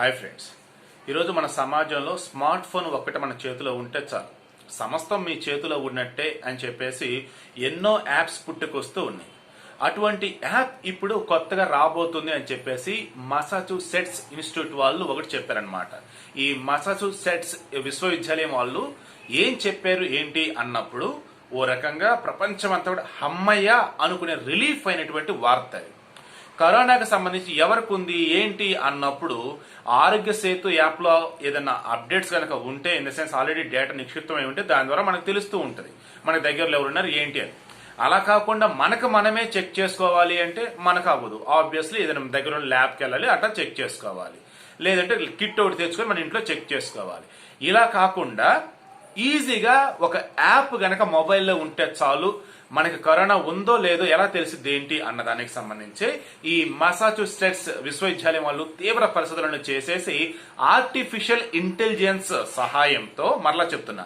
Hi friends, ఈరోజు మన సమాజంలో స్మార్ట్ ఫోన్ ఒక్కటి మన చేతిలో ఉంటే చాలు, సమస్తం మీ చేతిలో ఉన్నట్టే అని చెప్పేసి ఎన్నో యాప్స్ పుట్టుకొస్తూ ఉన్నాయి. అటువంటి యాప్ ఇప్పుడు కొత్తగా రాబోతుంది అని చెప్పేసి మసాచుసెట్స్ ఇన్స్టిట్యూట్ వాళ్ళు ఒకటి చెప్పారనమాట. ఈ మసాచుసెట్స్ విశ్వవిద్యాలయం వాళ్ళు ఏం చెప్పారు ఏంటి అన్నప్పుడు ఓ రకంగా ప్రపంచమంతా కూడా హమ్మయ్య అనుకునే రిలీఫ్ అయినటువంటి వార్త. కరోనాకి సంబంధించి ఎవరికి ఉంది ఏంటి అన్నప్పుడు ఆరోగ్య సేతు యాప్లో ఏదైనా అప్డేట్స్ కనుక ఉంటే, in the sense already data నిక్షిప్తమై ఉంటే దాని ద్వారా మనకు తెలుస్తూ ఉంటుంది మన దగ్గరలో ఎవరున్నారు ఏంటి అని. అలా కాకుండా మనకు మనమే చెక్ చేసుకోవాలి అంటే మనకు అవ్వదు. ఆబ్వియస్లీ ఏదైనా దగ్గర ఉన్న ల్యాబ్కి వెళ్ళాలి, అట్లా చెక్ చేసుకోవాలి. లేదంటే కిట్ ఒకటి తెచ్చుకొని మన ఇంట్లో చెక్ చేసుకోవాలి. ఇలా కాకుండా ఈజీగా ఒక యాప్ గనక మొబైల్లో ఉంటే చాలు, మనకి కరోనా ఉందో లేదో ఎలా తెలిసింది ఏంటి అన్న దానికి సంబంధించి ఈ మసాచుసెట్స్ విశ్వవిద్యాలయం వాళ్ళు తీవ్ర పరిశోధనలు చేసేసి ఆర్టిఫిషియల్ ఇంటెలిజెన్స్ సహాయంతో, మరలా చెప్తున్నా,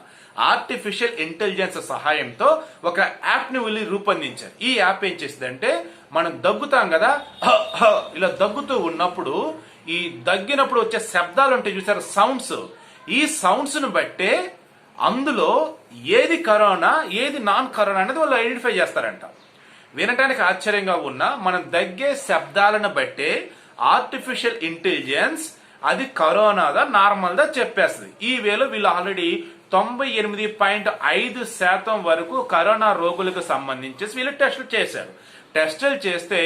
ఆర్టిఫిషియల్ ఇంటెలిజెన్స్ సహాయంతో ఒక యాప్ ని వీళ్ళు రూపొందించారు. ఈ యాప్ ఏం చేసిందంటే, మనం దగ్గుతాం కదా, ఇలా దగ్గుతూ ఉన్నప్పుడు ఈ దగ్గినప్పుడు వచ్చే శబ్దాలు ఉంటాయి చూసారు, సౌండ్స్. ఈ సౌండ్స్ ను బట్టే అందులో ఏది కరోనా ఏది నాన్ కరోనా అనేది వాళ్ళు ఐడెంటిఫై చేస్తారంట. వినటానికి ఆశ్చర్యంగా ఉన్నా మనం దగ్గే శబ్దాలను బట్టే ఆర్టిఫిషియల్ ఇంటెలిజెన్స్ అది కరోనాదా నార్మల్దా చెప్పేస్తుంది. ఈ వేళ వీళ్ళు ఆల్రెడీ 98.5% వరకు కరోనా రోగులకు సంబంధించి వీళ్ళు టెస్టులు చేశారు. టెస్టులు చేస్తే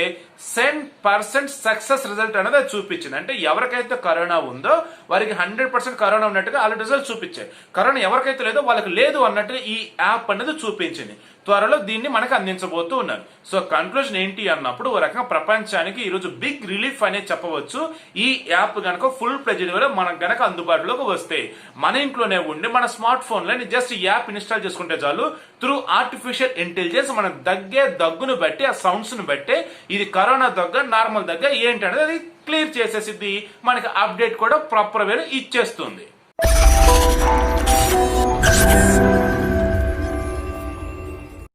100% సక్సెస్ రిజల్ట్ అనేది అది చూపించింది. అంటే ఎవరికైతే కరోనా ఉందో వారికి 100% కరోనా ఉన్నట్టుగా ఆల్రెడీ రిజల్ట్ చూపించారు. కరోనా ఎవరికైతే లేదో వాళ్ళకి లేదు అన్నట్టుగా ఈ యాప్ అనేది చూపించింది. త్వరలో దీన్ని మనకు అందించబోతూ ఉన్నారు. సో కన్క్లూజన్ ఏంటి అన్నప్పుడు ఓ రకంగా ప్రపంచానికి ఈరోజు బిగ్ రిలీఫ్ అనేది చెప్పవచ్చు. ఈ యాప్ గనక ఫుల్ ప్లెజ్డ్ వల్ల మనకు గనక అందుబాటులోకి వస్తే మన ఇంట్లోనే ఉండి మన స్మార్ట్ ఫోన్ లో జస్ట్ ఈ యాప్ ఇన్స్టాల్ చేసుకుంటే చాలు, త్రూ ఆర్టిఫిషియల్ ఇంటెలిజెన్స్ మనం దగ్గే దగ్గును బట్టి ఆ సౌండ్స్ ను బట్టి ఇది కరోనా దగ్గ నార్మల్ దగ్గ ఏంటి అనేది అది క్లియర్ చేసేసిద్ది. మనకి అప్డేట్ కూడా ప్రాపర్ వేలో ఇచ్చేస్తుంది.